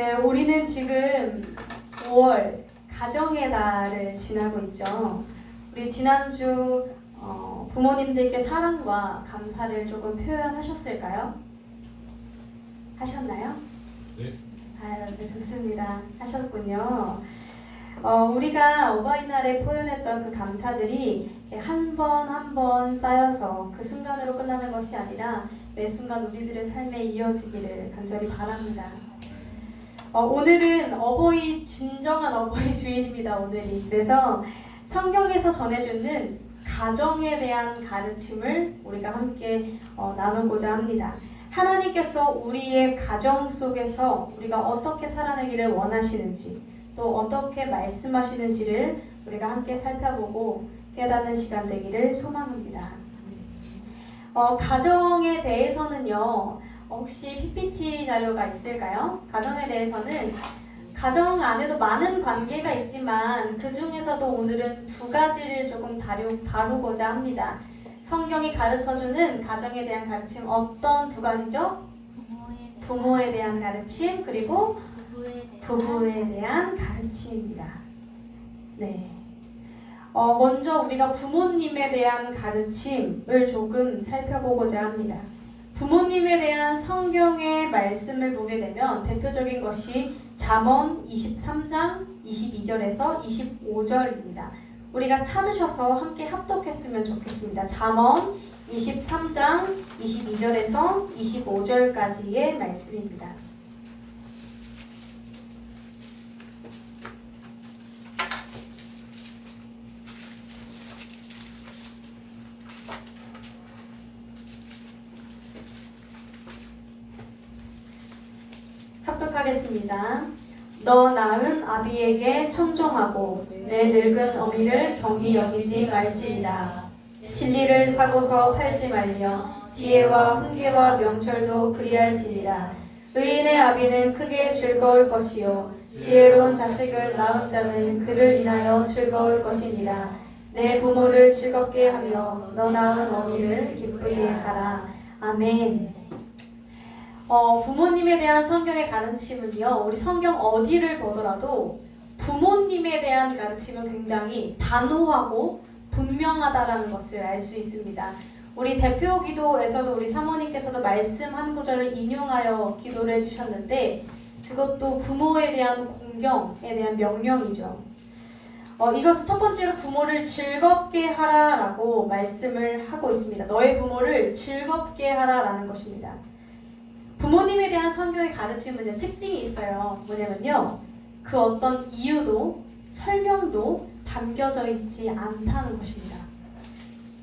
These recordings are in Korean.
네, 우리는 지금 5월 가정의 달을 지나고 있죠. 우리 지난주 부모님들께 사랑과 감사를 조금 표현하셨을까요? 하셨나요? 네. 아유, 네, 좋습니다. 하셨군요. 우리가 어버이날에 표현했던 그 감사들이 한 번 한 번 쌓여서 그 순간으로 끝나는 것이 아니라 매 순간 우리들의 삶에 이어지기를 간절히 바랍니다. 오늘은 진정한 어버이 주일입니다. 오늘이. 그래서 성경에서 전해주는 가정에 대한 가르침을 우리가 함께 나누고자 합니다. 하나님께서 우리의 가정 속에서 우리가 어떻게 살아내기를 원하시는지, 또 어떻게 말씀하시는지를 우리가 함께 살펴보고 깨닫는 시간 되기를 소망합니다. 가정에 대해서는요, 혹시 PPT 자료가 있을까요? 가정에 대해서는 가정 안에도 많은 관계가 있지만 그 중에서도 오늘은 두 가지를 조금 다루고자 합니다. 성경이 가르쳐주는 가정에 대한 가르침 어떤 두 가지죠? 부모에 대한 가르침 그리고 부부에 대한 가르침입니다. 네. 먼저 우리가 부모님에 대한 가르침을 조금 살펴보고자 합니다. 부모님에 대한 성경의 말씀을 보게 되면 대표적인 것이 잠언 23장 22절에서 25절입니다. 우리가 찾으셔서 함께 합독했으면 좋겠습니다. 잠언 23장 22절에서 25절까지의 말씀입니다. 합독하겠습니다. 너 낳은 아비에게 청종하고 내 늙은 어미를 경히 여기지 말지니라. 진리를 사고서 팔지 말며 지혜와 훈계와 명철도 그리할지니라. 의인의 아비는 크게 즐거울 것이요 지혜로운 자식을 낳은 자는 그를 인하여 즐거울 것이니라. 내 부모를 즐겁게 하며 너 낳은 어미를 기쁘게 하라. 아멘. 부모님에 대한 성경의 가르침은요, 우리 성경 어디를 보더라도 부모님에 대한 가르침은 굉장히 단호하고 분명하다라는 것을 알 수 있습니다. 우리 대표 기도에서도 우리 사모님께서도 말씀 한 구절을 인용하여 기도를 해주셨는데 그것도 부모에 대한 공경에 대한 명령이죠. 이것은 첫 번째로 부모를 즐겁게 하라라고 말씀을 하고 있습니다. 너의 부모를 즐겁게 하라라는 것입니다. 부모님에 대한 성경의 가르침은 특징이 있어요. 뭐냐면요, 그 어떤 이유도 설명도 담겨져 있지 않다는 것입니다.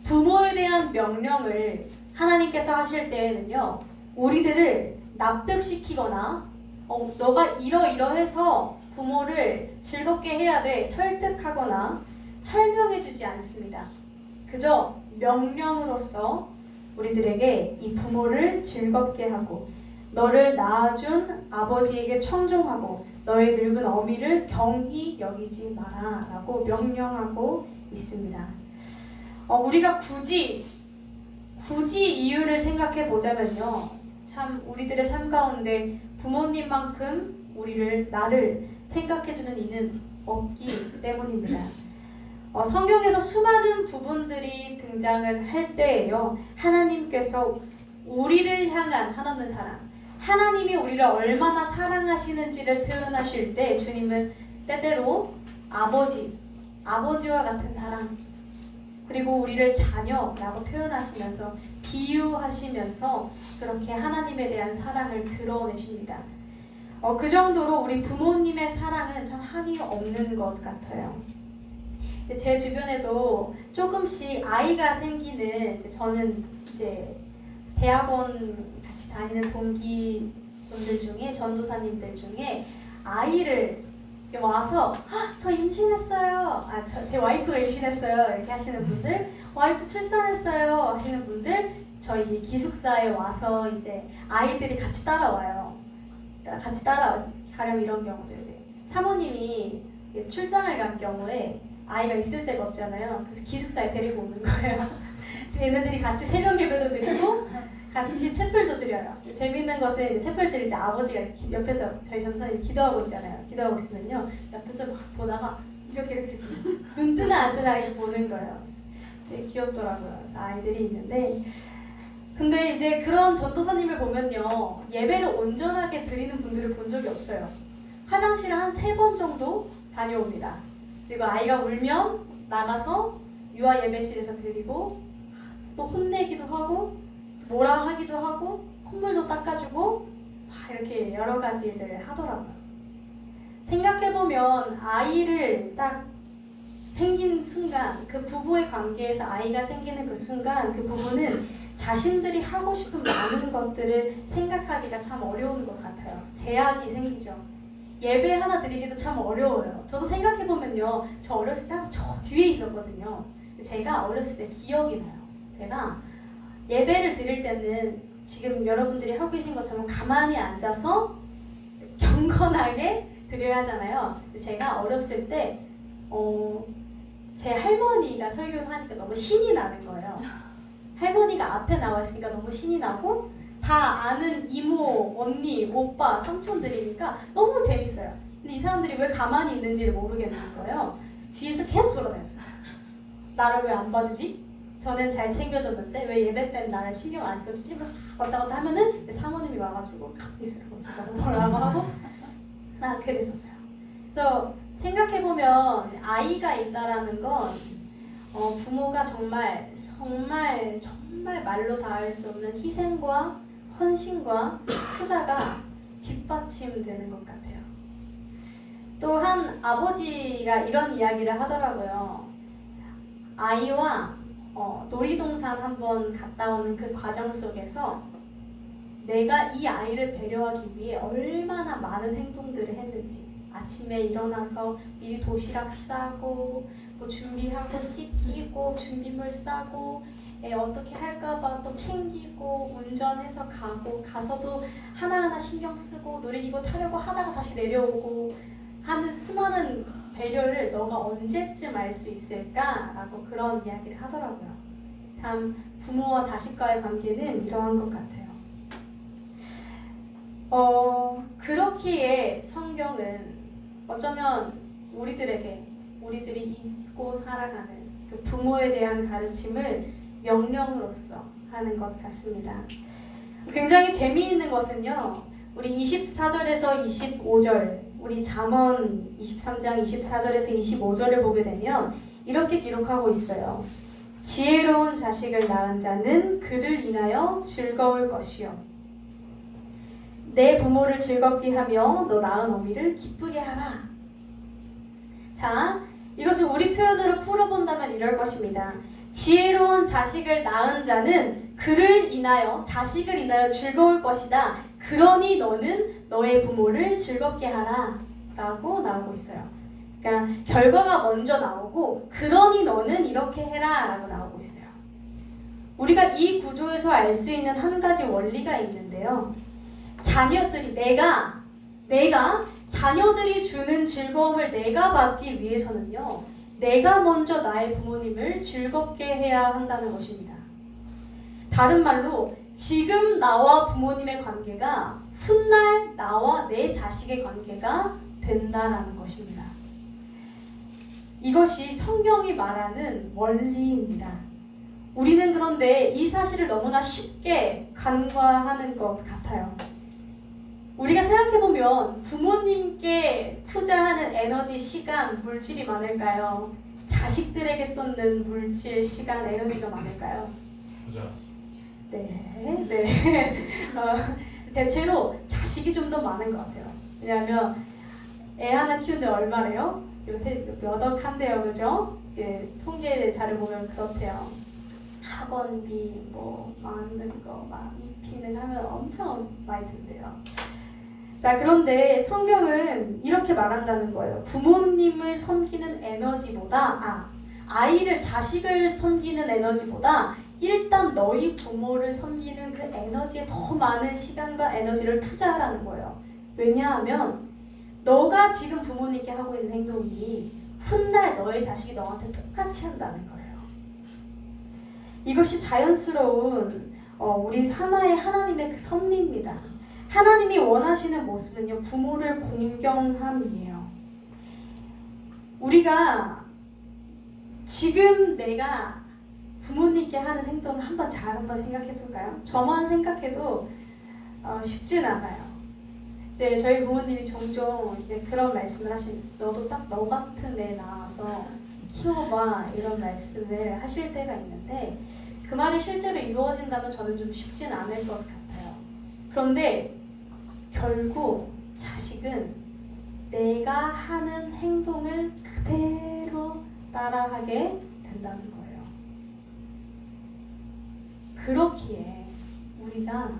부모에 대한 명령을 하나님께서 하실 때에는요, 우리들을 납득시키거나 너가 이러이러해서 부모를 즐겁게 해야 돼 설득하거나 설명해주지 않습니다. 그저 명령으로서 우리들에게 이 부모를 즐겁게 하고 너를 낳아준 아버지에게 청종하고 너의 늙은 어미를 경히 여기지 마라 라고 명령하고 있습니다. 우리가 굳이 이유를 생각해 보자면요, 참 우리들의 삶 가운데 부모님만큼 나를 생각해주는 이는 없기 때문입니다. 성경에서 수많은 부분들이 등장을 할 때에요, 하나님께서 우리를 향한 한없는 사랑, 하나님이 우리를 얼마나 사랑하시는지를 표현하실 때 주님은 때때로 아버지와 같은 사랑, 그리고 우리를 자녀라고 표현하시면서 비유하시면서 그렇게 하나님에 대한 사랑을 드러내십니다. 그 정도로 우리 부모님의 사랑은 참 한이 없는 것 같아요. 제 주변에도 조금씩 아이가 생기는, 저는 이제 대학원 같이 다니는 동기분들 중에, 전도사님들 중에 아이를 와서 저 임신했어요, 제 와이프가 임신했어요 이렇게 하시는 분들, 와이프 출산했어요 하시는 분들, 저희 기숙사에 와서 이제 아이들이 같이 따라와요. 같이 따라가려면 이런 경우죠. 이제 사모님이 출장을 간 경우에 아이가 있을 데가 없잖아요. 그래서 기숙사에 데리고 오는 거예요. 그래서 얘네들이 같이 새벽 예배도 드리고 같이 채플도 드려요. 재밌는 것은 이제 채플 드릴 때 아버지가 옆에서 저희 전사님이 기도하고 있잖아요. 기도하고 있으면요. 옆에서 막 보다가 이렇게 눈 뜨나 안 뜨나 이렇게 보는 거예요. 되게 귀엽더라고요. 그래서 아이들이 있는데 근데 이제 그런 전도사님을 보면요. 예배를 온전하게 드리는 분들을 본 적이 없어요. 화장실을 한 3번 정도 다녀옵니다. 그리고 아이가 울면 나가서 유아 예배실에서 드리고 또 혼내기도 하고 뭐라 하기도 하고 콧물도 닦아주고 이렇게 여러 가지를 하더라고요. 생각해보면 아이를 딱 생긴 순간 그 부부의 관계에서 아이가 생기는 그 순간 그 부부는 자신들이 하고 싶은 많은 것들을 생각하기가 참 어려운 것 같아요. 제약이 생기죠. 예배 하나 드리기도 참 어려워요. 저도 생각해보면요. 저 어렸을 때 항상 저 뒤에 있었거든요. 제가 어렸을 때 기억이 나요. 제가 예배를 드릴 때는 지금 여러분들이 하고 계신 것처럼 가만히 앉아서 경건하게 드려야 하잖아요. 제가 어렸을 때 제 할머니가 설교를 하니까 너무 신이 나는 거예요. 할머니가 앞에 나와 있으니까 너무 신이 나고 다 아는 이모, 언니, 오빠, 삼촌들이니까 너무 재밌어요. 근데 이 사람들이 왜 가만히 있는지를 모르겠는 거예요. 그래서 뒤에서 계속 돌아다녔어요. 나를 왜 안 봐주지? 저는 잘 챙겨줬는데 왜 예배 때는 나를 신경 안 써주지? 그래서 왔다 갔다 하면은 사모님이 와가지고 가만히 있으라고 뭐라고 하고 그랬었어요. 그래서 생각해보면 아이가 있다라는 건 부모가 정말 말로 다 할 수 없는 희생과 헌신과 투자가 뒷받침되는 것 같아요. 또 한 아버지가 이런 이야기를 하더라고요. 아이와 놀이동산 한번 갔다 오는 그 과정 속에서 내가 이 아이를 배려하기 위해 얼마나 많은 행동들을 했는지 아침에 일어나서 미리 도시락 싸고 뭐 준비하고 씻기고 준비물 싸고 어떻게 할까봐 또 챙기고 운전해서 가서도 하나하나 신경 쓰고 놀이기구 타려고 하다가 다시 내려오고 하는 수많은 배려를 너가 언제쯤 알 수 있을까라고 그런 이야기를 하더라고요. 참 부모와 자식과의 관계는 이러한 것 같아요. 그렇기에 성경은 어쩌면 우리들이 잊고 살아가는 그 부모에 대한 가르침을 명령으로서 하는 것 같습니다. 굉장히 재미있는 것은요. 우리 24절에서 25절, 우리 잠언 23장 24절에서 25절을 보게 되면 이렇게 기록하고 있어요. 지혜로운 자식을 낳은 자는 그를 인하여 즐거울 것이요. 내 부모를 즐겁게 하며 너 낳은 어미를 기쁘게 하라. 자, 이것을 우리 표현으로 풀어본다면 이럴 것입니다. 지혜로운 자식을 낳은 자는 그를 인하여, 자식을 인하여 즐거울 것이다. 그러니 너는 너의 부모를 즐겁게 하라. 라고 나오고 있어요. 그러니까 결과가 먼저 나오고 그러니 너는 이렇게 해라. 라고 나오고 있어요. 우리가 이 구조에서 알 수 있는 한 가지 원리가 있는데요. 자녀들이 내가 자녀들이 주는 즐거움을 내가 받기 위해서는요. 내가 먼저 나의 부모님을 즐겁게 해야 한다는 것입니다. 다른 말로 지금 나와 부모님의 관계가 훗날 나와 내 자식의 관계가 된다라는 것입니다. 이것이 성경이 말하는 원리입니다. 우리는 그런데 이 사실을 너무나 쉽게 간과하는 것 같아요. 우리가 생각해보면 부모님께 투자하는 에너지, 시간, 물질이 많을까요? 자식들에게 쏟는 물질, 시간, 에너지가 많을까요? 네. 대체로 자식이 좀 더 많은 것 같아요. 왜냐하면 애 하나 키우는데 얼마래요? 요새 몇 억 한대요, 그죠? 예, 통계 자료 보면 그렇대요. 학원비, 뭐 많은 거, 막 입히는 하면 엄청 많이 든대요. 자, 그런데 성경은 이렇게 말한다는 거예요. 부모님을 섬기는 에너지보다, 아이를, 자식을 섬기는 에너지보다 일단 너희 부모를 섬기는 그 에너지에 더 많은 시간과 에너지를 투자하라는 거예요. 왜냐하면 너가 지금 부모님께 하고 있는 행동이 훗날 너의 자식이 너한테 똑같이 한다는 거예요. 이것이 자연스러운 우리 하나의 하나님의 그 섭리입니다. 하나님이 원하시는 모습은요, 부모를 공경함이에요. 우리가 지금 내가 부모님께 하는 행동을 한번 생각해 볼까요? 저만 생각해도 쉽진 않아요. 이제 저희 부모님이 종종 이제 그런 말씀을 너도 딱 너 같은 애 낳아서 키워봐, 이런 말씀을 하실 때가 있는데, 그 말이 실제로 이루어진다면 저는 좀 쉽진 않을 것 같아요. 그런데 결국 자식은 내가 하는 행동을 그대로 따라하게 된다는 거예요. 그렇기에 우리가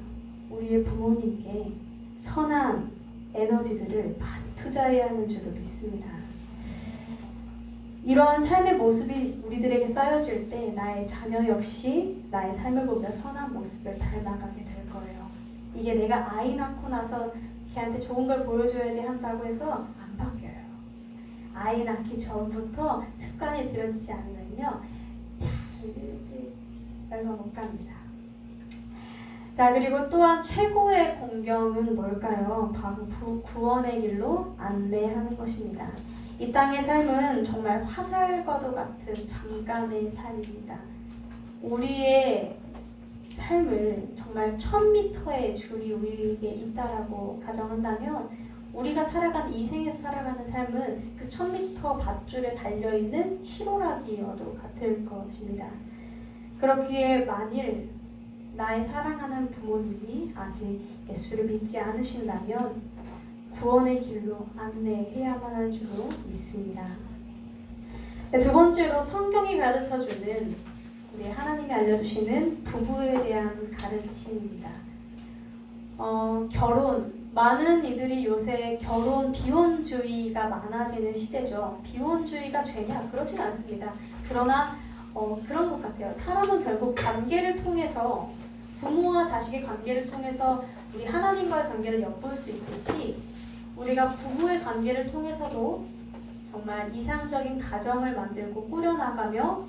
우리의 부모님께 선한 에너지들을 많이 투자해야 하는 줄로 믿습니다. 이러한 삶의 모습이 우리들에게 쌓여질 때 나의 자녀 역시 나의 삶을 보며 선한 모습을 닮아가게 될 거예요. 이게 내가 아이 낳고 나서 걔한테 좋은 걸 보여줘야지 한다고 해서 안 바뀌어요. 아이 낳기 전부터 습관이 들여지지 않으면요, 얼마 못 갑니다. 자, 그리고 또한 최고의 공경은 뭘까요? 바로 구원의 길로 안내하는 것입니다. 이 땅의 삶은 정말 화살과도 같은 잠깐의 삶입니다. 우리의 삶을 정말 1000m의 줄이 우리에게 있다라고 가정한다면, 우리가 살아가는 이 생에서 살아가는 삶은 그 1000m 밧줄에 달려있는 실오라기여도 같을 것입니다. 그렇기에 만일 나의 사랑하는 부모님이 아직 예수를 믿지 않으신다면 구원의 길로 안내해야만 하는 줄로 믿습니다. 네, 두 번째로 성경이 가르쳐주는, 우리 하나님이 알려주시는 부부에 대한 가르침입니다. 많은 이들이 요새 결혼 비혼주의가 많아지는 시대죠. 비혼주의가 죄냐? 그렇진 않습니다. 그러나 그런 것 같아요. 사람은 결국 관계를 통해서, 부모와 자식의 관계를 통해서 우리 하나님과의 관계를 엿볼 수 있듯이, 우리가 부부의 관계를 통해서도 정말 이상적인 가정을 만들고 꾸려나가며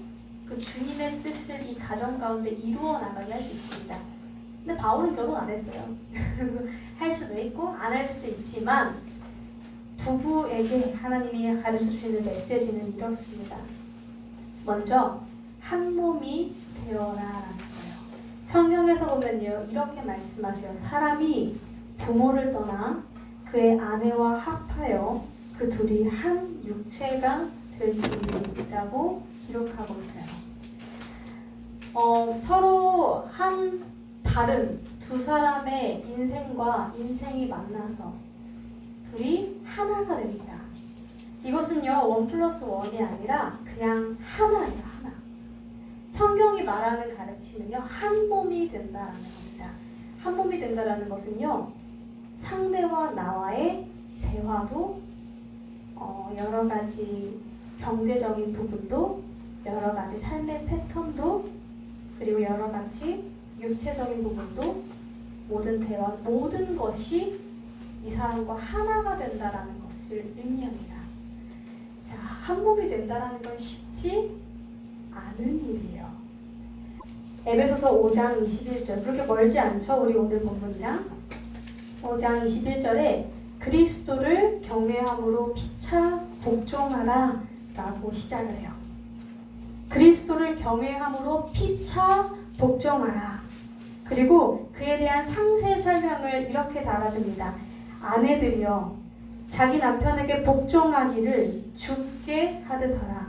그 주님의 뜻을 이 가정 가운데 이루어 나가게 할 수 있습니다. 근데 바울은 결혼 안 했어요. 할 수도 있고 안 할 수도 있지만, 부부에게 하나님이 가르쳐주시는 메시지는 이렇습니다. 먼저 한 몸이 되어라라는 거예요. 성경에서 보면요, 이렇게 말씀하세요. 사람이 부모를 떠나 그의 아내와 합하여 그 둘이 한 육체가 될지라고 기록하고 있어요. 서로 다른 두 사람의 인생이 만나서 둘이 하나가 됩니다. 이것은요, 1+1이 아니라 그냥 하나예요, 하나. 성경이 말하는 가르침은요, 한 몸이 된다라는 겁니다. 한 몸이 된다라는 것은요, 상대와 나와의 대화도, 여러 가지 경제적인 부분도, 여러 가지 삶의 패턴도, 그리고 여러 가지 육체적인 부분도, 모든 대화, 모든 것이 이 사람과 하나가 된다라는 것을 의미합니다. 자, 한 몸이 된다라는 건 쉽지 않은 일이에요. 에베소서 5장 21절, 그렇게 멀지 않죠? 우리 오늘 본문이랑. 5장 21절에 그리스도를 경외함으로 피차 복종하라 라고 시작을 해요. 그리스도를 경외함으로 피차 복종하라. 그리고 그에 대한 상세 설명을 이렇게 달아줍니다. 아내들이여 자기 남편에게 복종하기를 주께 하듯 하라.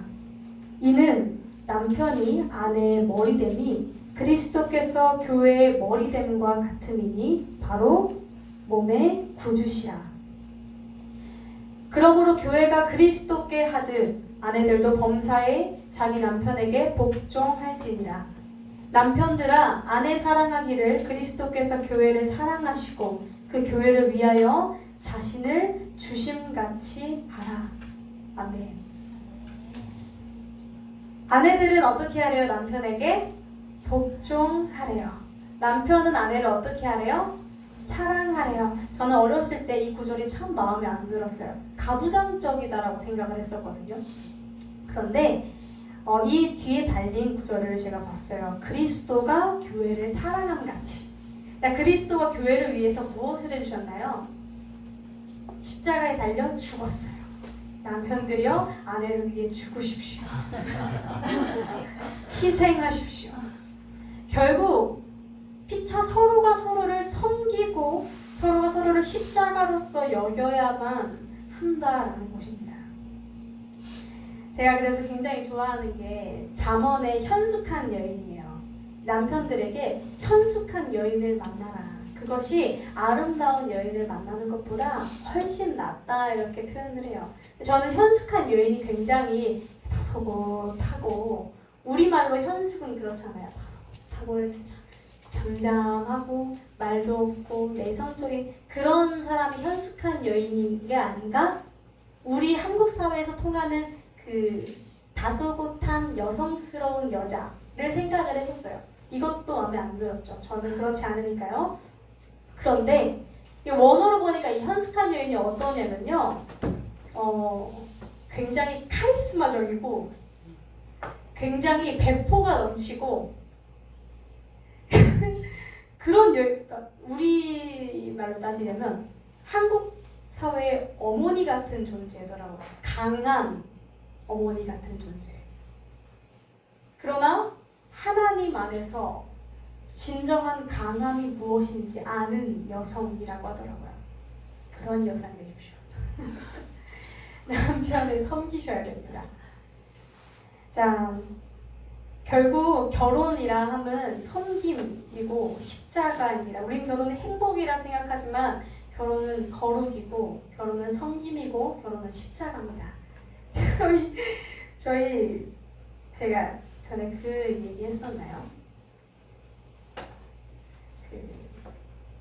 이는 남편이 아내의 머리됨이 그리스도께서 교회의 머리됨과 같음이니 바로 몸의 구주시라. 그러므로 교회가 그리스도께 하듯 아내들도 범사에 자기 남편에게 복종할지니라. 남편들아 아내 사랑하기를 그리스도께서 교회를 사랑하시고 그 교회를 위하여 자신을 주심같이 하라. 아멘. 아내들은 어떻게 하래요? 남편에게 복종하래요. 남편은 아내를 어떻게 하래요? 사랑하래요. 저는 어렸을 때 이 구절이 참 마음에 안 들었어요. 가부장적이다라고 생각을 했었거든요. 그런데 이 뒤에 달린 구절을 제가 봤어요. 그리스도가 교회를 사랑함 같이. 자, 그리스도가 교회를 위해서 무엇을 해주셨나요? 십자가에 달려 죽었어요. 남편들이여 아내를 위해 죽으십시오. 희생하십시오. 결국 피차 서로가 서로를 섬기고 서로가 서로를 십자가로서 여겨야만 한다라는 것입니다. 제가 그래서 굉장히 좋아하는 게 잠언의 현숙한 여인이에요. 남편들에게 현숙한 여인을 만나라. 그것이 아름다운 여인을 만나는 것보다 훨씬 낫다 이렇게 표현을 해요. 저는 현숙한 여인이 굉장히 다소곳하고 우리말로 현숙은 그렇잖아요. 다소곳하고 이렇게 잠잠하고 말도 없고 내성적인 그런 사람이 현숙한 여인인 게 아닌가? 우리 한국 사회에서 통하는 그 다소곳한 여성스러운 여자를 생각을 했었어요. 이것도 마음에 안 들었죠. 저는 그렇지 않으니까요. 그런데 이 원어로 보니까 이 현숙한 여인이 어떠냐면요, 굉장히 카리스마적이고 굉장히 배포가 넘치고 그런 여인, 그러니까 우리 말로 따지려면 한국 사회의 어머니 같은 존재더라고요. 강한 어머니 같은 존재. 그러나 하나님 안에서 진정한 강함이 무엇인지 아는 여성이라고 하더라고요. 그런 여성이 되십시오. 남편을 섬기셔야 됩니다. 자, 결국 결혼이라 함은 섬김이고 십자가입니다. 우린 결혼은 행복이라 생각하지만 결혼은 거룩이고 결혼은 섬김이고 결혼은 십자가입니다. 제가 전에 그 얘기 했었나요?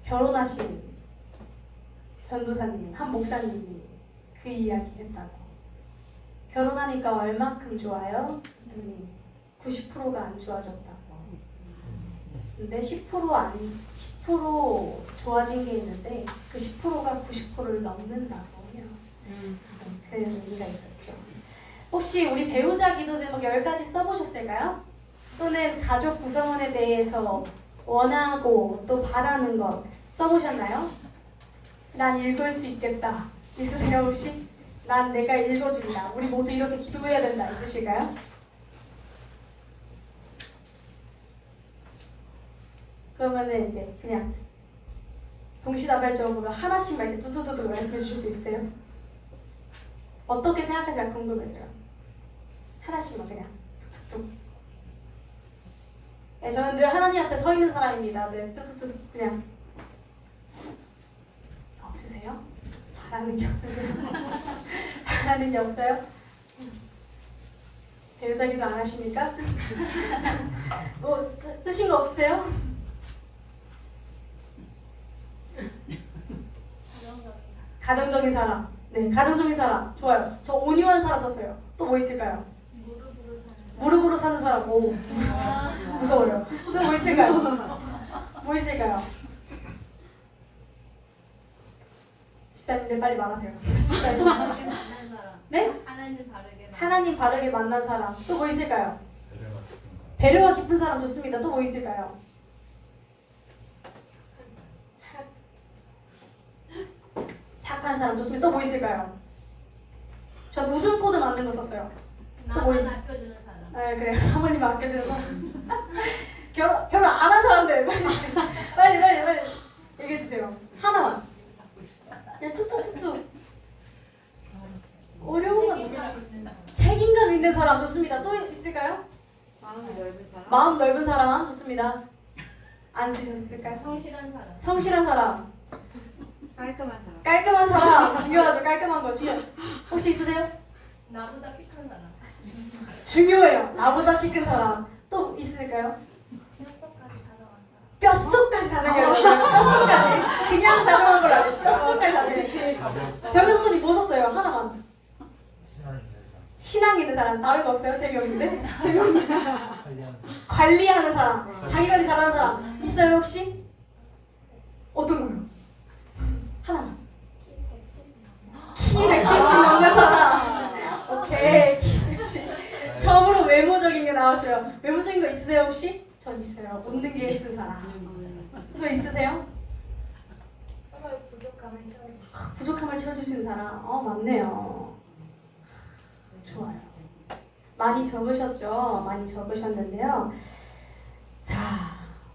결혼하신 전도사님, 한 목사님이 그 이야기 했다고. 결혼하니까 얼만큼 좋아요? 그랬더니 90%가 안 좋아졌다고. 근데 10% 좋아진 게 있는데 그 10%가 90%를 넘는다고 해요. 그런 의미가 있었죠. 혹시 우리 배우자 기도 제목 10가지 써보셨을까요? 또는 가족 구성원에 대해서 원하고 또 바라는 것 써보셨나요? 난 읽을 수 있겠다. 있으세요 혹시? 난 내가 읽어주리라. 우리 모두 이렇게 기도해야 된다. 있으실까요? 그러면은 이제 그냥 동시다발적으로 하나씩만 이렇게 뚜두두두 말씀해 주실 수 있어요? 어떻게 생각하실까 궁금해져요. 하나씩만 그냥 툭툭툭. 네, 저는 늘 하나님 앞에 서 있는 사람입니다. 네, 뚜뚜뚜 그냥. 없으세요? 바라는 게 없으세요? 바라는 게 없어요? 배우자 기도 안 하십니까? 뭐 쓰신 거 없으세요? 가정적인 사람. 네, 가정적인 사람. 좋아요. 저 온유한 사람 썼어요. 또 뭐 있을까요? 무릎으로 사는 사람. 오, 무서워요. 또 뭐 있을까요? 뭐 있을까요? 집사님들 빨리 말하세요. 네? 하나님 바르게 만난 사람. 또 뭐 있을까요? 배려가 깊은 사람 좋습니다. 또 뭐 있을까요? 착한 사람 좋습니다. 또 뭐 있을까요? 전 웃음 코드 맞는 거 썼어요. 또 뭐 있어요? 아껴주는 사람. 네, 그래요. 사모님 아껴주는 사람. 결혼 안 한 사람들 빨리 얘기해 주세요. 하나만. 그냥 툭툭툭툭. 어려운 건 책임감 있는 사람 좋습니다. 또 있을까요? 마음 넓은 사람 좋습니다. 안 쓰셨을까요? 성실한 사람. 성실한 사람. 깔끔한 사람. 깔끔한 사람 중요하죠. 깔끔한 거 중요. 혹시 있으세요? 나보다 키 큰 사람. 중요해요. 나보다 키 큰 사람. 또 있을까요? 뼛속까지 다정한 사람. 뼛속까지. 그냥 다정한 걸 아니에요. 뼛속까지 다정해. 병현돈이 뭐 썼어요? 하나만. 신앙 있는 사람. 다른 거 없어요? 되게 없는데? 관리하는 사람. 자기 관리 잘하는 사람. 있어요 혹시? 어떤 거요? 하나만. 키 170 넘는 사람. 오케이. 키 170. 처음으로 외모적 들어왔어요. 외모적인 거 있으세요 혹시? 전 있어요. 웃는 게 예쁜 사람. 또 있으세요? 서로의 부족함을 채워주세요. 부족함을 채워주시는 사람. 맞네요. 좋아요. 많이 적으셨죠? 많이 적으셨는데요. 자,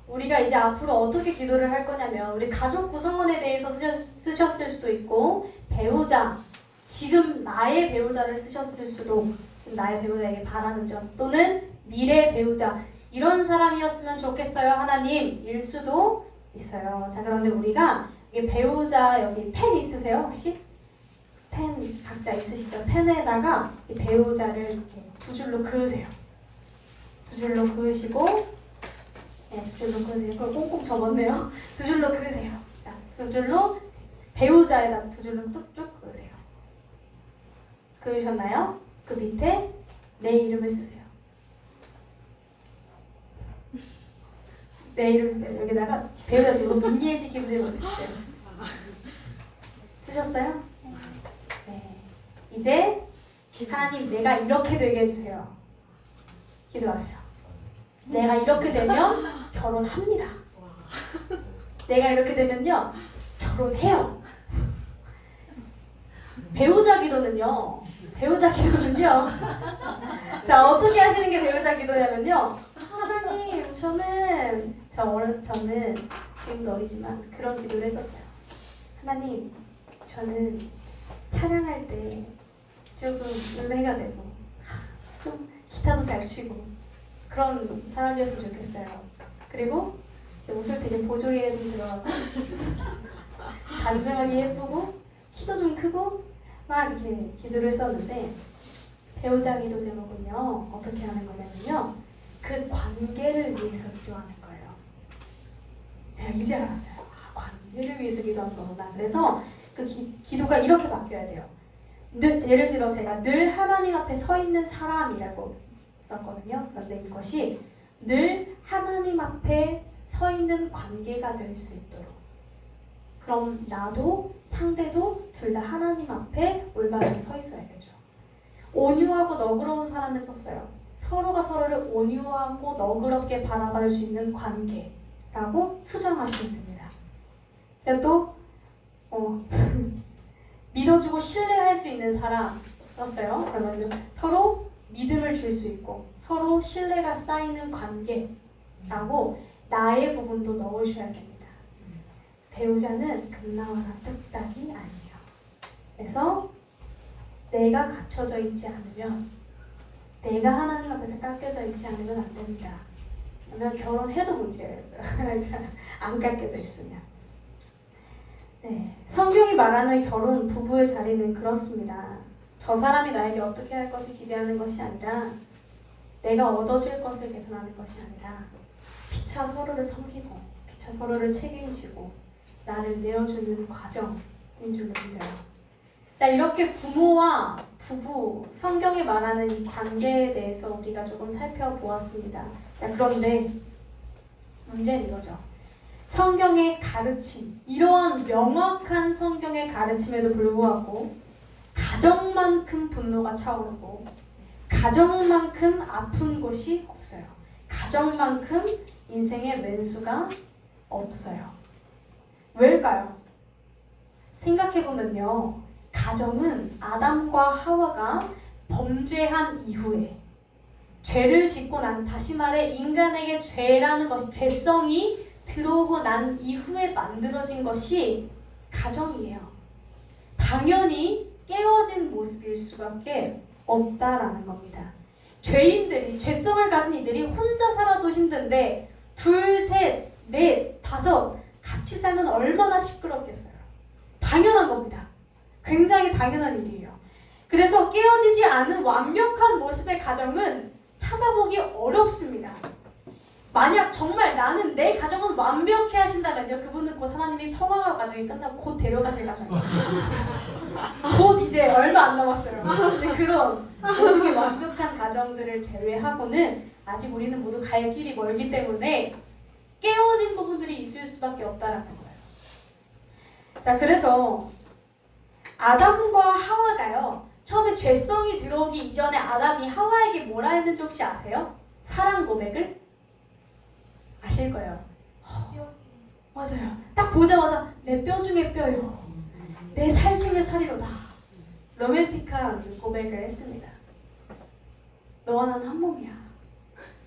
우리가 이제 앞으로 어떻게 기도를 할 거냐면 우리 가족 구성원에 대해서 쓰셨을 수도 있고 배우자, 지금 나의 배우자를 쓰셨을 수도, 지금 나의 배우자에게 바라는 점, 또는 미래 배우자, 이런 사람이었으면 좋겠어요 하나님일 수도 있어요. 자, 그런데 우리가 여기 배우자, 여기 펜 있으세요 혹시? 펜 각자 있으시죠? 펜에다가 이 배우자를 이렇게 두 줄로 그으세요. 두 줄로 그으시고, 네, 두 줄로 그으세요. 그걸 꽁꽁 접었네요. 두 줄로 그으세요. 자, 두 줄로 배우자에다 두 줄로 뚝뚝 그으세요. 그으셨나요? 그 밑에 내 이름을 쓰세요. 내 이름 쓰세요. 여기다가 배우자 지금 민예지 기부제로 쓰세요. 쓰셨어요? 네. 이제 하나님, 내가 이렇게 되게 해주세요. 기도하세요. 내가 이렇게 되면 결혼합니다. 내가 이렇게 되면요 결혼해요. 배우자 기도는요. 자, 어떻게 하시는 게 배우자 기도냐면요. 하나님, 저는 지금도 어리지만 그런 기도를 했었어요. 하나님, 저는 찬양할 때 조금 은혜가 되고 좀 기타도 잘 치고 그런 사람이었으면 좋겠어요. 그리고 옷을 되게 보조개에 좀 들어가고 단정하게 예쁘고 키도 좀 크고 막 이렇게 기도를 했었는데, 배우자 기도 제목은요 어떻게 하는 거냐면요, 그 관계를 위해서 기도하는 거예요. 제가 이제 알았어요. 관계를 위해서 기도하는 거구나. 그래서 그 기도가 이렇게 바뀌어야 돼요. 예를 들어 제가 늘 하나님 앞에 서 있는 사람이라고 썼거든요. 그런데 이것이 늘 하나님 앞에 서 있는 관계가 될 수 있도록, 그럼 나도 상대도 둘 다 하나님 앞에 올바르게 서 있어야겠죠. 온유하고 너그러운 사람을 썼어요. 서로가 서로를 온유하고 너그럽게 바라볼 수 있는 관계라고 수정하시면 됩니다. 제가 또 믿어주고 신뢰할 수 있는 사람 썼어요. 그러면 서로 믿음을 줄 수 있고 서로 신뢰가 쌓이는 관계라고 나의 부분도 넣으셔야 됩니다. 배우자는 금나와나 뚝딱이 아니에요. 그래서 내가 갖춰져 있지 않으면, 내가 하나님 앞에서 깎여져 있지 않으면 안 됩니다. 그러면 결혼해도 문제예요. 안 깎여져 있으면. 네, 성경이 말하는 결혼, 부부의 자리는 그렇습니다. 저 사람이 나에게 어떻게 할 것을 기대하는 것이 아니라 내가 얻어질 것을 계산하는 것이 아니라 피차 서로를 섬기고 피차 서로를 책임지고 나를 내어주는 과정인 줄로 믿어요. 자, 이렇게 부모와 부부, 성경이 말하는 이 관계에 대해서 우리가 조금 살펴보았습니다. 자, 그런데 문제는 이거죠. 성경의 가르침, 이러한 명확한 성경의 가르침에도 불구하고 가정만큼 분노가 차오르고 가정만큼 아픈 곳이 없어요. 가정만큼 인생의 왼수가 없어요. 왜일까요? 생각해보면요, 가정은 아담과 하와가 범죄한 이후에, 죄를 짓고 난, 다시 말해 인간에게 죄라는 것이, 죄성이 들어오고 난 이후에 만들어진 것이 가정이에요. 당연히 깨어진 모습일 수밖에 없다라는 겁니다. 죄인들이, 죄성을 가진 이들이 혼자 살아도 힘든데 둘, 셋, 넷, 다섯 같이 살면 얼마나 시끄럽겠어요. 당연한 겁니다. 굉장히 당연한 일이에요. 그래서 깨어지지 않은 완벽한 모습의 가정은 찾아보기 어렵습니다. 만약 정말 나는 내 가정은 완벽해 하신다면요, 그분은 곧 하나님이 성화가 가정이 끝나고 곧 데려가실 가정이에요. 곧 이제 얼마 안 남았어요. 근데 그런 모든 게 완벽한 가정들을 제외하고는 아직 우리는 모두 갈 길이 멀기 때문에 깨어진 부분들이 있을 수밖에 없다라는 거예요. 자, 그래서 아담과 하와가요, 처음에 죄성이 들어오기 이전에 아담이 하와에게 뭐라 했는지 혹시 아세요? 사랑 고백을 아실 거예요. 뼈. 맞아요. 딱 보자마자 내 뼈 중에 뼈요. 내 살 중에 살이로다. 로맨틱한 고백을 했습니다. 너와 나는 한 몸이야.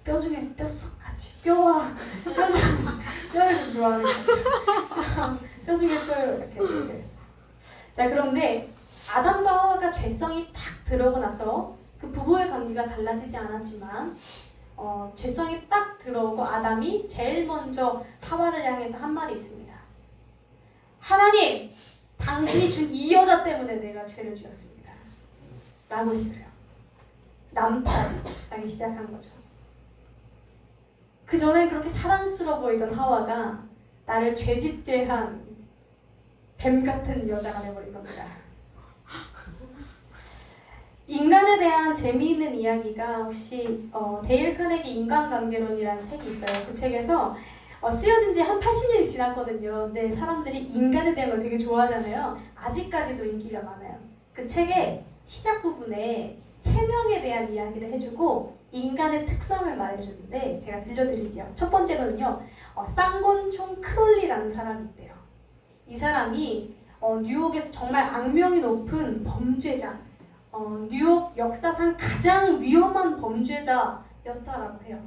뼈 중에 뼛속같이. 뼈를 좀 좋아하는 것 같아요. 뼈 중에 뼈요. 이렇게 얘기를 했어요. 자, 그런데 아담과 하와가 죄성이 딱 들어오고 나서 그 부부의 관계가 달라지지 않았지만 죄성이 딱 들어오고 아담이 제일 먼저 하와를 향해서 한 말이 있습니다. 하나님, 당신이 준 이 여자 때문에 내가 죄를 지었습니다. 라고 했어요. 남탓하기 시작한 거죠. 그 전엔 그렇게 사랑스러워 보이던 하와가 나를 죄짓게 한 뱀 같은 여자가 되어버린 겁니다. 인간에 대한 재미있는 이야기가 혹시 데일 카네기 인간관계론이라는 책이 있어요. 그 책에서 쓰여진 지 한 80년이 지났거든요. 근데 사람들이 인간에 대한 걸 되게 좋아하잖아요. 아직까지도 인기가 많아요. 그 책의 시작 부분에 3명에 대한 이야기를 해주고 인간의 특성을 말해주는데 제가 들려드릴게요. 첫 번째로는요. 쌍권총 크롤리라는 사람이 있대요. 이 사람이 뉴욕에서 정말 악명이 높은 범죄자, 뉴욕 역사상 가장 위험한 범죄자였다라고 해요.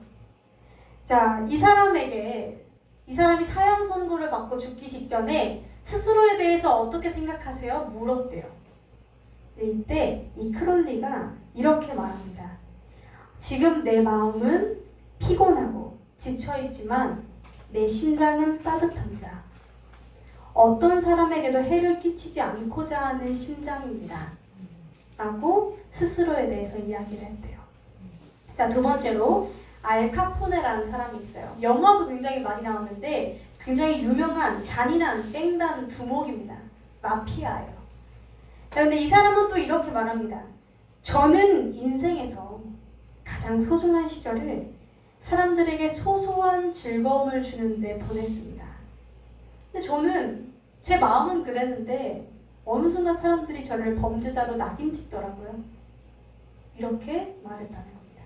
자, 이 사람이 사형 선고를 받고 죽기 직전에 스스로에 대해서 어떻게 생각하세요? 물었대요. 이때 이 크롤리가 이렇게 말합니다. 지금 내 마음은 피곤하고 지쳐있지만 내 심장은 따뜻합니다. 어떤 사람에게도 해를 끼치지 않고자 하는 심장입니다. 라고 스스로에 대해서 이야기를 했대요. 자, 두 번째로 알 카포네라는 사람이 있어요. 영화도 굉장히 많이 나왔는데 굉장히 유명한 잔인한 깽단 두목입니다. 마피아예요. 그런데 이 사람은 또 이렇게 말합니다. 저는 인생에서 가장 소중한 시절을 사람들에게 소소한 즐거움을 주는데 보냈습니다. 근데 저는 제 마음은 그랬는데 어느 순간 사람들이 저를 범죄자로 낙인 찍더라고요. 이렇게 말했다는 겁니다.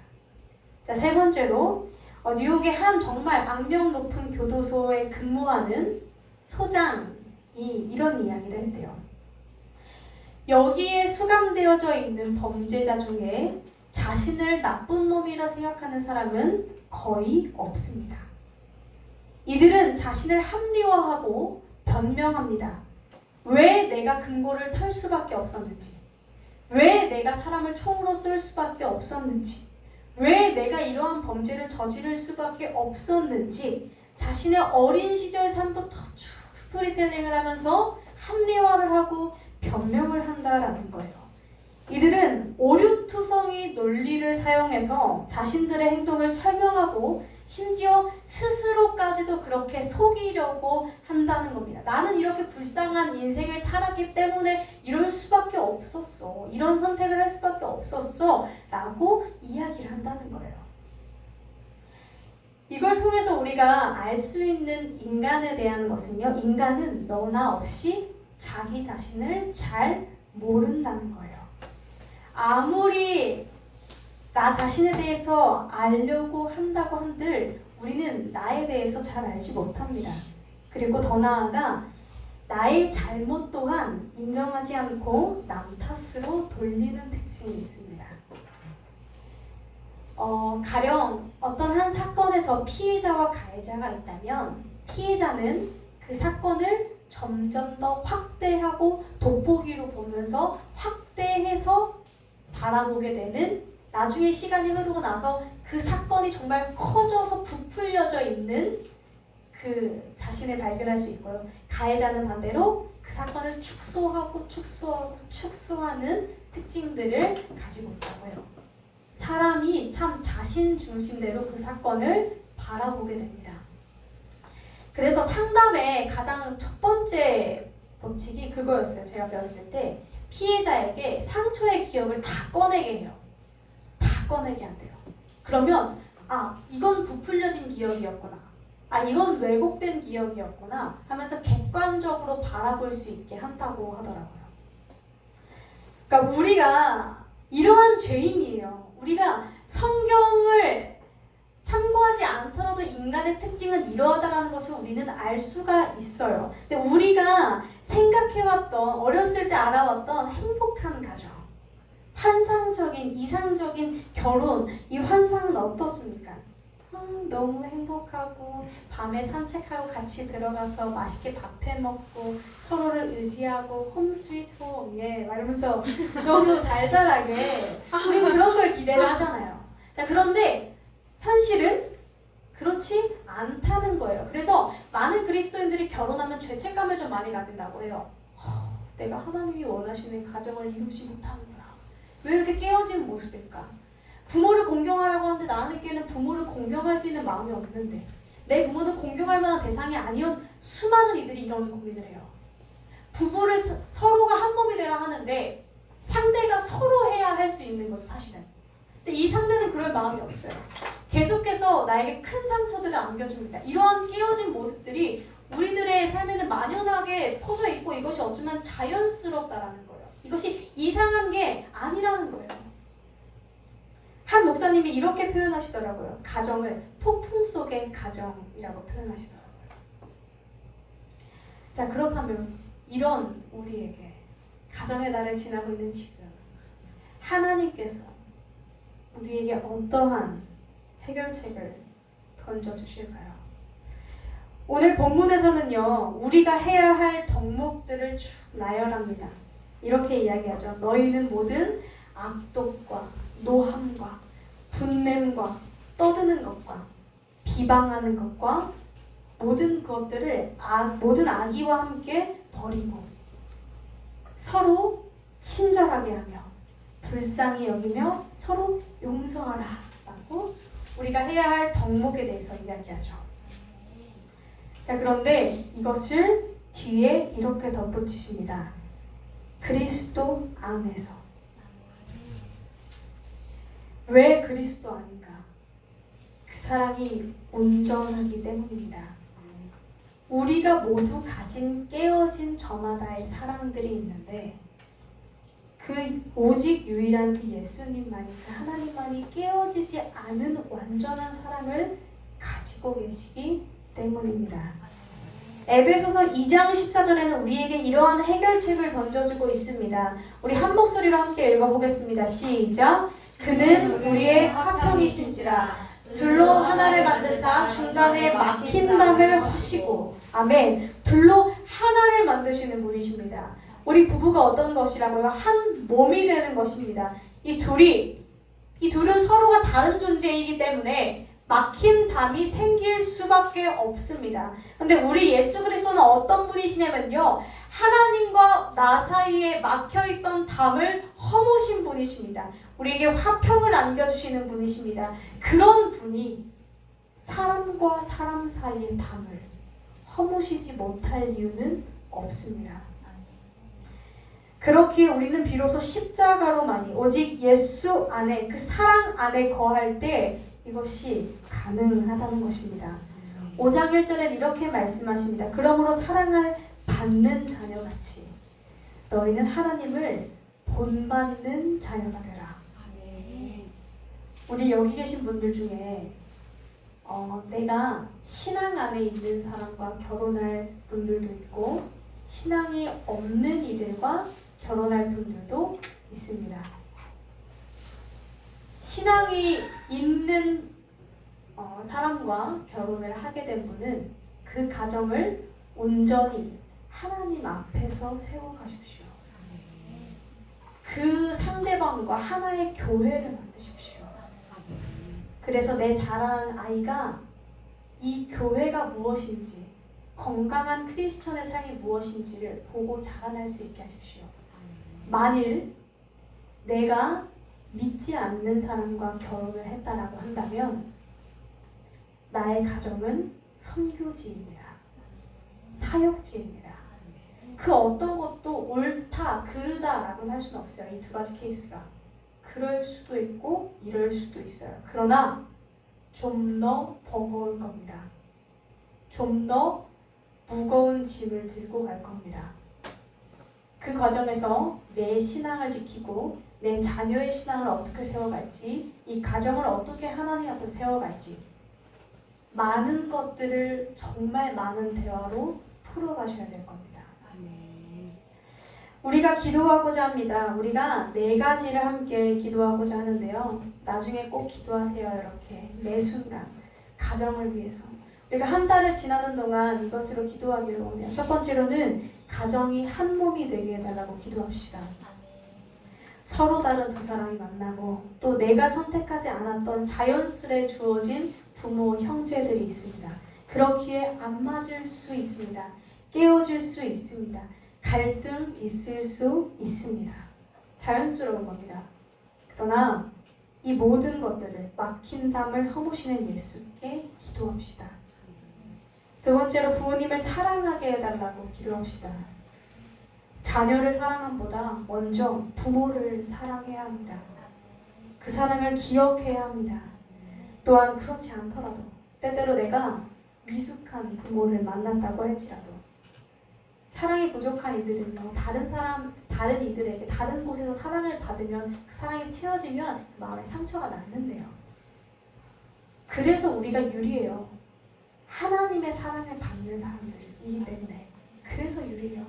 자, 세 번째로 뉴욕의 한 정말 악명 높은 교도소에 근무하는 소장이 이런 이야기를 했대요. 여기에 수감되어져 있는 범죄자 중에 자신을 나쁜 놈이라 생각하는 사람은 거의 없습니다. 이들은 자신을 합리화하고 변명합니다. 왜 내가 금고를 털 수밖에 없었는지, 왜 내가 사람을 총으로 쏠 수밖에 없었는지, 왜 내가 이러한 범죄를 저지를 수밖에 없었는지 자신의 어린 시절 삶부터 쭉 스토리텔링을 하면서 합리화를 하고 변명을 한다라는 거예요. 이들은 오류투성이 논리를 사용해서 자신들의 행동을 설명하고 심지어 스스로까지도 그렇게 속이려고 한다는 겁니다. 나는 이렇게 불쌍한 인생을 살았기 때문에 이럴 수밖에 없었어. 이런 선택을 할 수밖에 없었어. 라고 이야기를 한다는 거예요. 이걸 통해서 우리가 알 수 있는 인간에 대한 것은요. 인간은 너나 없이 자기 자신을 잘 모른다는 거예요. 아무리 나 자신에 대해서 알려고 한다고 한들 우리는 나에 대해서 잘 알지 못합니다. 그리고 더 나아가 나의 잘못 또한 인정하지 않고 남 탓으로 돌리는 특징이 있습니다. 가령 어떤 한 사건에서 피해자와 가해자가 있다면 피해자는 그 사건을 점점 더 확대하고 돋보기로 보면서 확대해서 바라보게 되는, 나중에 시간이 흐르고 나서 그 사건이 정말 커져서 부풀려져 있는 그 자신을 발견할 수 있고요. 가해자는 반대로 그 사건을 축소하는 특징들을 가지고 있다고 해요. 사람이 참 자신 중심대로 그 사건을 바라보게 됩니다. 그래서 상담의 가장 첫 번째 법칙이 그거였어요. 제가 배웠을 때 피해자에게 상처의 기억을 다 꺼내게 해요. 다 꺼내게 한대요. 그러면 이건 부풀려진 기억이었구나. 이건 왜곡된 기억이었구나 하면서 객관적으로 바라볼 수 있게 한다고 하더라고요. 그러니까 우리가 이러한 죄인이에요. 우리가 성경을 참고하지 않더라도 인간의 특징은 이러하다라는 것을 우리는 알 수가 있어요. 근데 우리가 생각해왔던, 어렸을 때 알아왔던 행복한 가정, 환상적인, 이상적인 결혼, 이 환상은 어떻습니까? 너무 행복하고 밤에 산책하고 같이 들어가서 맛있게 밥 해먹고 서로를 의지하고 홈 스위트 홈 말하면서 너무 달달하게 우리 그런 걸 기대를 하잖아요. 자, 그런데 현실은 그렇지 않다는 거예요. 그래서 많은 그리스도인들이 결혼하면 죄책감을 좀 많이 가진다고 해요. 내가 하나님이 원하시는 가정을 이루지 못하는구나. 왜 이렇게 깨어진 모습일까? 부모를 공경하라고 하는데 나에게는 부모를 공경할 수 있는 마음이 없는데, 내 부모는 공경할 만한 대상이 아니온 수많은 이들이 이런 고민을 해요. 부부를 서로가 한 몸이 되라 하는데 상대가 서로 해야 할 수 있는 것은 사실은. 근데 이 상대는 그럴 마음이 없어요. 계속해서 나에게 큰 상처들을 안겨줍니다. 이러한 깨어진 모습들이 우리들의 삶에는 만연하게 퍼져 있고 이것이 어쩌면 자연스럽다라는 거예요. 이것이 이상한 게 아니라는 거예요. 한 목사님이 이렇게 표현하시더라고요. 가정을 폭풍 속의 가정이라고 표현하시더라고요. 자, 그렇다면 이런 우리에게 가정의 달을 지나고 있는 지금 하나님께서 우리에게 어떠한 해결책을 던져주실까요? 오늘 본문에서는요, 우리가 해야 할 덕목들을 쭉 나열합니다. 이렇게 이야기하죠. 너희는 모든 악독과 노함과 분냄과 떠드는 것과 비방하는 것과 모든 것들을 모든 악의와 함께 버리고 서로 친절하게 하며 불쌍히 여기며 서로 용서하라 라고 우리가 해야 할 덕목에 대해서 이야기하죠. 자, 그런데 이것을 뒤에 이렇게 덧붙이십니다. 그리스도 안에서. 왜 그리스도 아닌가? 그 사랑이 온전하기 때문입니다. 우리가 모두 가진 깨어진 저마다의 사랑들이 있는데 그 오직 유일한 그 예수님만이, 그 하나님만이 깨어지지 않은 완전한 사랑을 가지고 계시기 때문입니다. 에베소서 2장 14절에는 우리에게 이러한 해결책을 던져주고 있습니다. 우리 한 목소리로 함께 읽어보겠습니다. 시작! 그는 우리의 화평이신지라 둘로 하나를 만드사 중간에 막힌 담을 허시고. 아멘. 둘로 하나를 만드시는 분이십니다. 우리 부부가 어떤 것이라고요? 한 몸이 되는 것입니다. 이 둘은 서로가 다른 존재이기 때문에 막힌 담이 생길 수밖에 없습니다. 근데 우리 예수 그리스도는 어떤 분이시냐면요, 하나님과 나 사이에 막혀있던 담을 허무신 분이십니다. 우리에게 화평을 안겨주시는 분이십니다. 그런 분이 사람과 사람 사이의 담을 허무시지 못할 이유는 없습니다. 그렇기에 우리는 비로소 십자가로만이, 오직 예수 안에, 그 사랑 안에 거할 때 이것이 가능하다는 것입니다. 5장 1절엔 이렇게 말씀하십니다. 그러므로 사랑을 받는 자녀같이 너희는 하나님을 본받는 자녀가 되라. 우리 여기 계신 분들 중에 내가 신앙 안에 있는 사람과 결혼할 분들도 있고 신앙이 없는 이들과 결혼할 분들도 있습니다. 신앙이 있는 사람과 결혼을 하게 된 분은 그 가정을 온전히 하나님 앞에서 세워가십시오. 그 상대방과 하나의 교회를 만드십시오. 그래서 내 자라는 아이가 이 교회가 무엇인지, 건강한 크리스천의 삶이 무엇인지를 보고 자라날 수 있게 하십시오. 만일 내가 믿지 않는 사람과 결혼을 했다라고 한다면 나의 가정은 선교지입니다. 사역지입니다. 그 어떤 것도 옳다, 그르다라고는 할 수는 없어요. 이 두 가지 케이스가. 그럴 수도 있고 이럴 수도 있어요. 그러나 좀 더 버거울 겁니다. 좀 더 무거운 짐을 들고 갈 겁니다. 그 과정에서 내 신앙을 지키고 내 자녀의 신앙을 어떻게 세워갈지, 이 가정을 어떻게 하나님 앞에 세워갈지, 많은 것들을 정말 많은 대화로 풀어가셔야 될 겁니다. 우리가 기도하고자 합니다. 우리가 4가지를 함께 기도하고자 하는데요. 나중에 꼭 기도하세요. 이렇게 매 순간 가정을 위해서 우리가 한 달을 지나는 동안 이것으로 기도하기로 하네요. 첫 번째로는 가정이 한 몸이 되게 해달라고 기도합시다. 서로 다른 두 사람이 만나고 또 내가 선택하지 않았던 자연스레 주어진 부모, 형제들이 있습니다. 그렇기에 안 맞을 수 있습니다. 깨어질 수 있습니다. 갈등 있을 수 있습니다. 자연스러운 겁니다. 그러나 이 모든 것들을 막힌 담을 허무시는 예수께 기도합시다. 두 번째로 부모님을 사랑하게 해달라고 기도합시다. 자녀를 사랑함보다 먼저 부모를 사랑해야 합니다. 그 사랑을 기억해야 합니다. 또한 그렇지 않더라도 때때로 내가 미숙한 부모를 만났다고 할지라도 사랑이 부족한 이들은요, 다른 이들에게 다른 곳에서 사랑을 받으면 그 사랑이 채워지면 마음에 상처가 남는데요. 그래서 우리가 유리해요. 하나님의 사랑을 받는 사람들이기 때문에 그래서 유리해요.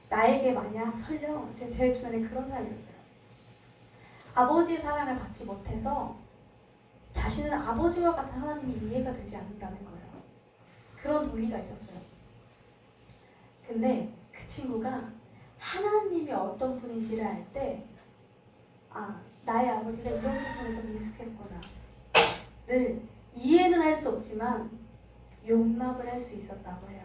나에게 만약 설령 제 주변에 그런 사람이 있었어요. 아버지의 사랑을 받지 못해서 자신은 아버지와 같은 하나님이 이해가 되지 않는다는 거예요. 그런 동의가 있었어요. 근데 그 친구가 하나님이 어떤 분인지를 알 때 나의 아버지가 이런 부분에서 미숙했구나를 이해는 할 수 없지만 용납을 할 수 있었다고 해요.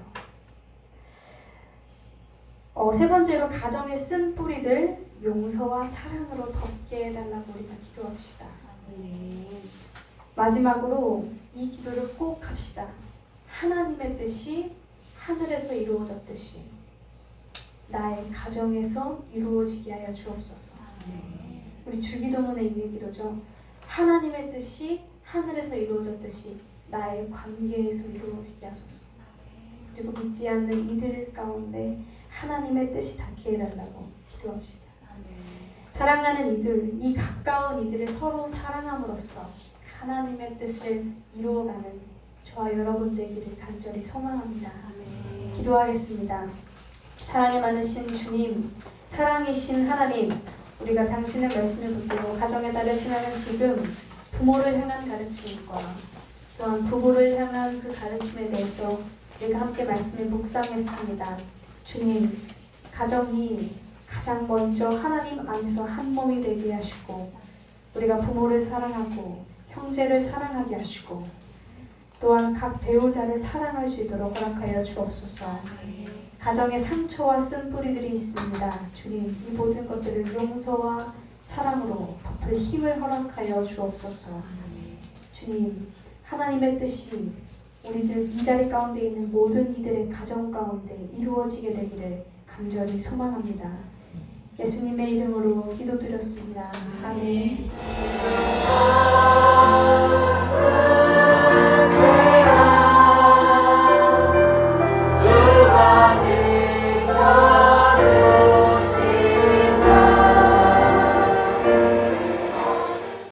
세 번째로 가정의 쓴뿌리들 용서와 사랑으로 덮게 해달라고 우리가 기도합시다. 마지막으로 이 기도를 꼭 합시다. 하나님의 뜻이 하늘에서 이루어졌듯이 나의 가정에서 이루어지게 하여 주옵소서. 우리 주기도문에 있는 기도죠. 하나님의 뜻이 하늘에서 이루어졌듯이 나의 관계에서 이루어지게 하소서. 그리고 믿지 않는 이들 가운데 하나님의 뜻이 닿게 해달라고 기도합시다. 사랑하는 이들, 이 가까운 이들을 서로 사랑함으로써 하나님의 뜻을 이루어가는 저와 여러분 되기를 간절히 소망합니다. 기도하겠습니다. 사랑이 많으신 주님, 사랑이신 하나님, 우리가 당신의 말씀을 붙들고 가정의 달을 지나는 지금 부모를 향한 가르침과 또한 부부를 향한 그 가르침에 대해서 우리가 함께 말씀을 묵상했습니다. 주님, 가정이 가장 먼저 하나님 안에서 한 몸이 되게 하시고 우리가 부모를 사랑하고 형제를 사랑하게 하시고 또한 각 배우자를 사랑할 수 있도록 허락하여 주옵소서. 가정에 상처와 쓴뿌리들이 있습니다. 주님, 이 모든 것들을 용서와 사랑으로 덮을 힘을 허락하여 주옵소서. 주님, 하나님의 뜻이 우리들 이 자리 가운데 있는 모든 이들의 가정 가운데 이루어지게 되기를 간절히 소망합니다. 예수님의 이름으로 기도드렸습니다. 아멘.